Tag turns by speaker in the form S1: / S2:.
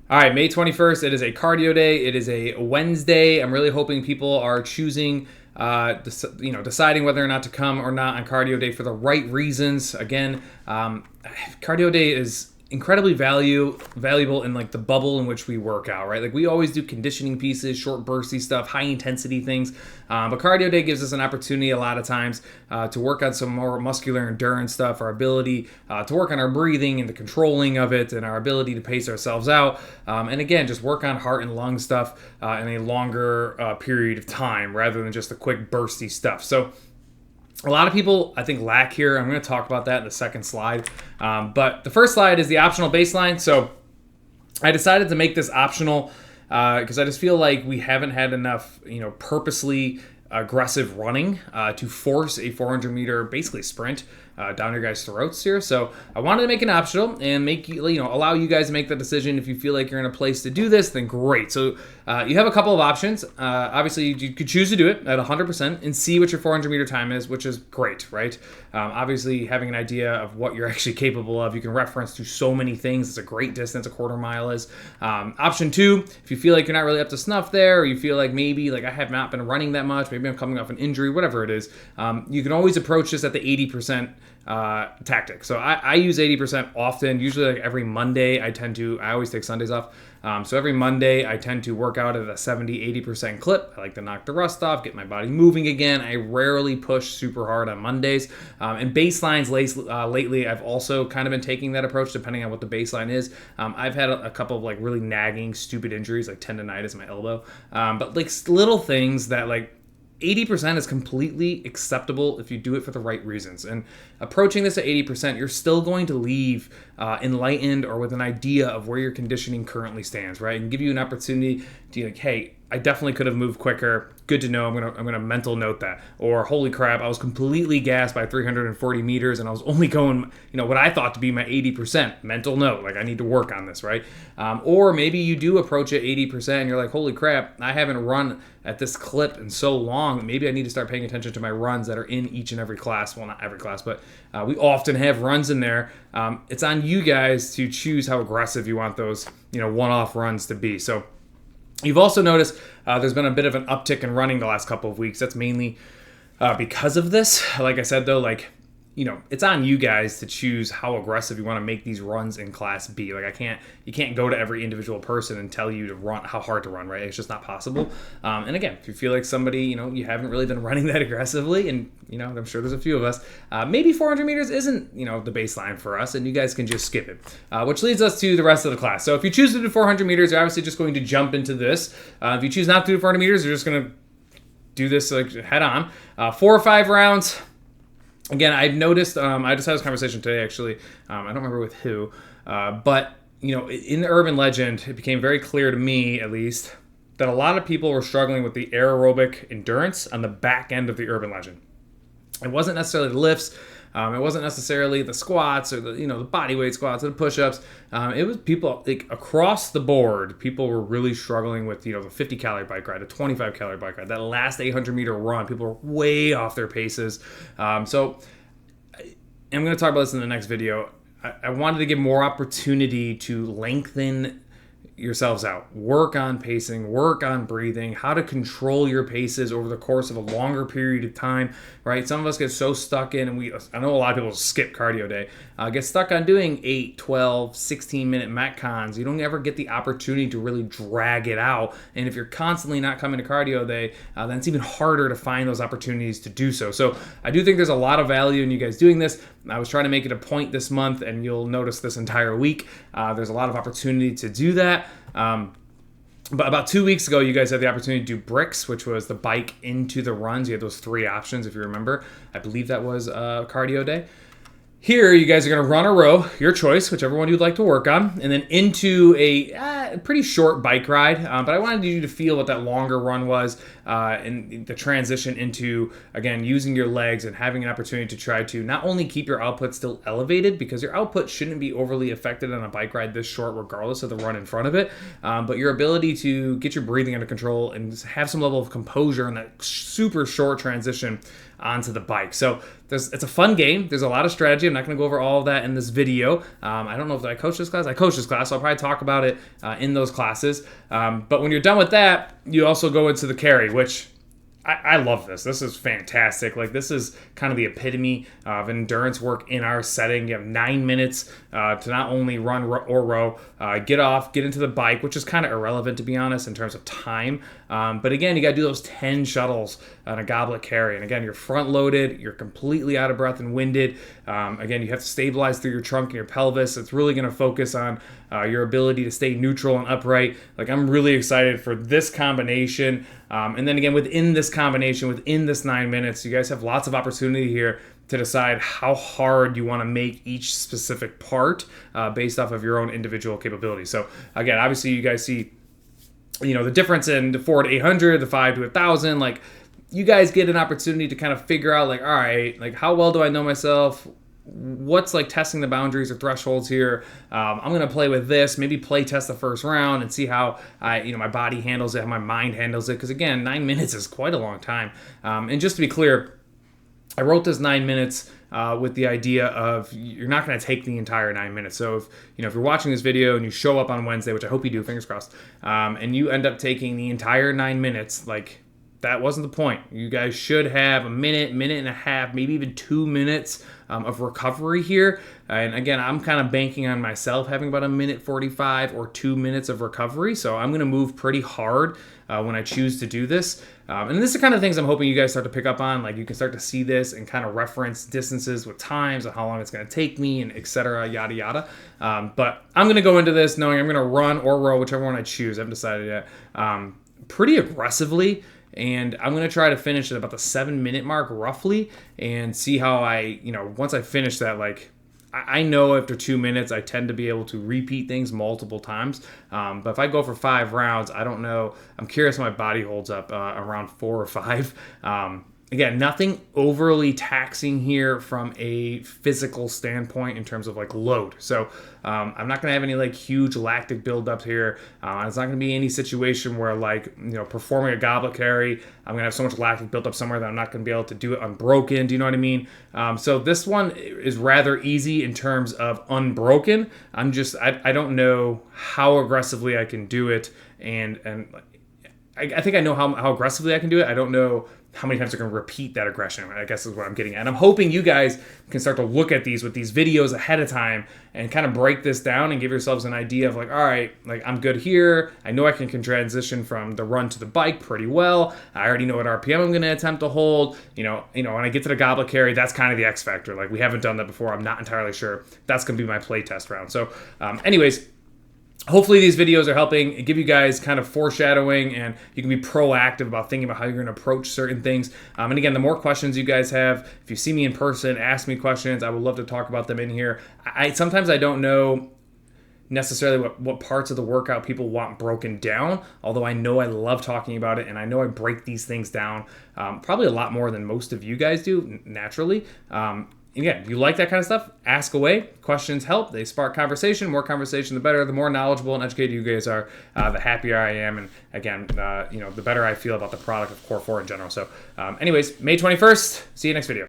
S1: All right, May 21st, it is a cardio day. It is a Wednesday. I'm really hoping people are choosing, deciding whether or not to come or not on cardio day for the right reasons. Again, cardio day is incredibly valuable in like the bubble in which we work out, right? Like we always do conditioning pieces, short bursty stuff, high intensity things, but cardio day gives us an opportunity a lot of times to work on some more muscular endurance stuff, our ability to work on our breathing and the controlling of it, and our ability to pace ourselves out, and again just work on heart and lung stuff in a longer period of time rather than just the quick bursty stuff. So a lot of people, I think, lack here. I'm going to talk about that in the second slide. But the first slide is the optional baseline. So I decided to make this optional because I just feel like we haven't had enough, purposely aggressive running to force a 400 meter basically sprint down your guys' throats here. So I wanted to make it optional and allow you guys to make the decision. If you feel like you're in a place to do this, then great. So you have a couple of options. Obviously, you could choose to do it at 100% and see what your 400 meter time is, which is great, right? Obviously, having an idea of what you're actually capable of, you can reference to so many things. It's a great distance, a quarter mile is. Option two, if you feel like you're not really up to snuff there, or you feel like maybe like I have not been running that much, maybe I'm coming off an injury, whatever it is, you can always approach this at the 80% tactic. So I use 80% often. Usually like every Monday, I always take Sundays off. So every Monday I tend to work out at a 70-80% clip. I like to knock the rust off, get my body moving again. I rarely push super hard on Mondays. And baselines lately, I've also kind of been taking that approach depending on what the baseline is. I've had a couple of like really nagging, stupid injuries like tendonitis in my elbow. But like little things that like 80% is completely acceptable if you do it for the right reasons. And approaching this at 80%, you're still going to leave enlightened or with an idea of where your conditioning currently stands, right? And give you an opportunity to like, hey, I definitely could have moved quicker. Good to know. I'm gonna mental note that. Or holy crap, I was completely gassed by 340 meters and I was only going, what I thought to be my 80%. Mental note, like I need to work on this, right? Or maybe you do approach it 80% and you're like, holy crap, I haven't run at this clip in so long. Maybe I need to start paying attention to my runs that are in each and every class. Well, not every class, but we often have runs in there. It's on you guys to choose how aggressive you want those, one-off runs to be. So you've also noticed there's been a bit of an uptick in running the last couple of weeks. That's mainly because of this. Like I said, though, it's on you guys to choose how aggressive you want to make these runs in Class B. Like you can't go to every individual person and tell you to run how hard to run, right? It's just not possible. And again, if you feel like somebody, you haven't really been running that aggressively, and I'm sure there's a few of us, maybe 400 meters isn't, the baseline for us, and you guys can just skip it. Which leads us to the rest of the class. So if you choose to do 400 meters, you're obviously just going to jump into this. If you choose not to do 400 meters, you're just going to do this like head on. 4 or 5 rounds. Again, I've noticed, I just had this conversation today, actually. I don't remember with who, but, in the urban legend, it became very clear to me, at least, that a lot of people were struggling with the aerobic endurance on the back end of the urban legend. It wasn't necessarily the lifts. It wasn't necessarily the squats or the body weight squats or the push-ups. It was people like across the board. People were really struggling with the 50-calorie bike ride, a 25-calorie bike ride, that last 800-meter run. People were way off their paces. So I'm going to talk about this in the next video. I wanted to give more opportunity to lengthen yourselves out. Work on pacing, work on breathing, how to control your paces over the course of a longer period of time, right? Some of us get so stuck in, and I know a lot of people skip cardio day, get stuck on doing 8, 12, 16-minute Metcons. You don't ever get the opportunity to really drag it out. And if you're constantly not coming to cardio day, then it's even harder to find those opportunities to do so. So I do think there's a lot of value in you guys doing this. I was trying to make it a point this month, and you'll notice this entire week, there's a lot of opportunity to do that. But about 2 weeks ago, you guys had the opportunity to do bricks, which was the bike into the runs. You had those 3 options, if you remember. I believe that was cardio day. Here, you guys are going to run a row, your choice, whichever one you'd like to work on, and then into a pretty short bike ride. But I wanted you to feel what that longer run was and the transition into, again, using your legs and having an opportunity to try to not only keep your output still elevated, because your output shouldn't be overly affected on a bike ride this short regardless of the run in front of it, but your ability to get your breathing under control and have some level of composure in that super short transition onto the bike. So it's a fun game. There's a lot of strategy. I'm not going to go over all of that in this video. I don't know if I coach this class. I coach this class, so I'll probably talk about it in those classes. But when you're done with that, you also go into the carry, which I love this. This is fantastic. Like, this is kind of the epitome of endurance work in our setting. You have 9 minutes to not only run or row, get off, get into the bike, which is kind of irrelevant, to be honest, in terms of time. But again, you got to do those 10 shuttles on a goblet carry. And again, you're front loaded, you're completely out of breath and winded. Again, you have to stabilize through your trunk and your pelvis. It's really going to focus on your ability to stay neutral and upright. Like, I'm really excited for this combination. And then again, within this combination, within this 9 minutes, you guys have lots of opportunity here to decide how hard you want to make each specific part based off of your own individual capabilities. So again, obviously you guys see, the difference in the 4 to 800, the 5 to 1,000. Like, you guys get an opportunity to kind of figure out, like, all right, like, how well do I know myself? What's like testing the boundaries or thresholds here? I'm gonna play with this, maybe play test the first round and see how my body handles it, how my mind handles it. Because again, 9 minutes is quite a long time. And just to be clear, I wrote this 9 minutes with the idea of you're not going to take the entire 9 minutes. So if you're watching this video and you show up on Wednesday, which I hope you do, fingers crossed, and you end up taking the entire 9 minutes, like, that wasn't the point. You guys should have a minute and a half, maybe even 2 minutes of recovery here. And again, I'm kind of banking on myself having about a minute 45 or 2 minutes of recovery. So I'm going to move pretty hard when I choose to do this. And this is the kind of things I'm hoping you guys start to pick up on. Like, you can start to see this and kind of reference distances with times and how long it's going to take me and etc. yada yada. But I'm going to go into this knowing I'm going to run or row, whichever one I choose. I haven't decided yet. Pretty aggressively. And I'm going to try to finish at about the 7 minute mark roughly and see how once I finish that, like, I know after 2 minutes, I tend to be able to repeat things multiple times. But if I go for 5 rounds, I don't know. I'm curious how my body holds up around 4 or 5. Again, nothing overly taxing here from a physical standpoint in terms of like load. So I'm not going to have any like huge lactic buildup here. It's not going to be any situation where performing a goblet carry, I'm going to have so much lactic built up somewhere that I'm not going to be able to do it unbroken. Do you know what I mean? So this one is rather easy in terms of unbroken. I don't know how aggressively I can do it. And I think I know how aggressively I can do it. I don't know how many times I can repeat that aggression, I guess is what I'm getting at. And I'm hoping you guys can start to look at these with these videos ahead of time and kind of break this down and give yourselves an idea of like, all right, like, I'm good here. I know I can transition from the run to the bike pretty well. I already know what RPM I'm going to attempt to hold. When I get to the goblet carry, that's kind of the X factor. Like, we haven't done that before. I'm not entirely sure. That's going to be my play test round. So anyways, hopefully these videos are helping give you guys kind of foreshadowing and you can be proactive about thinking about how you're going to approach certain things. And again, the more questions you guys have, if you see me in person, ask me questions. I would love to talk about them in here. Sometimes I don't know necessarily what parts of the workout people want broken down, although I know I love talking about it and I know I break these things down probably a lot more than most of you guys do naturally. Again, if you like that kind of stuff, ask away. Questions help. They spark conversation. More conversation, the better. The more knowledgeable and educated you guys are, the happier I am. And again, the better I feel about the product of Core 4 in general. So anyways, May 21st. See you next video.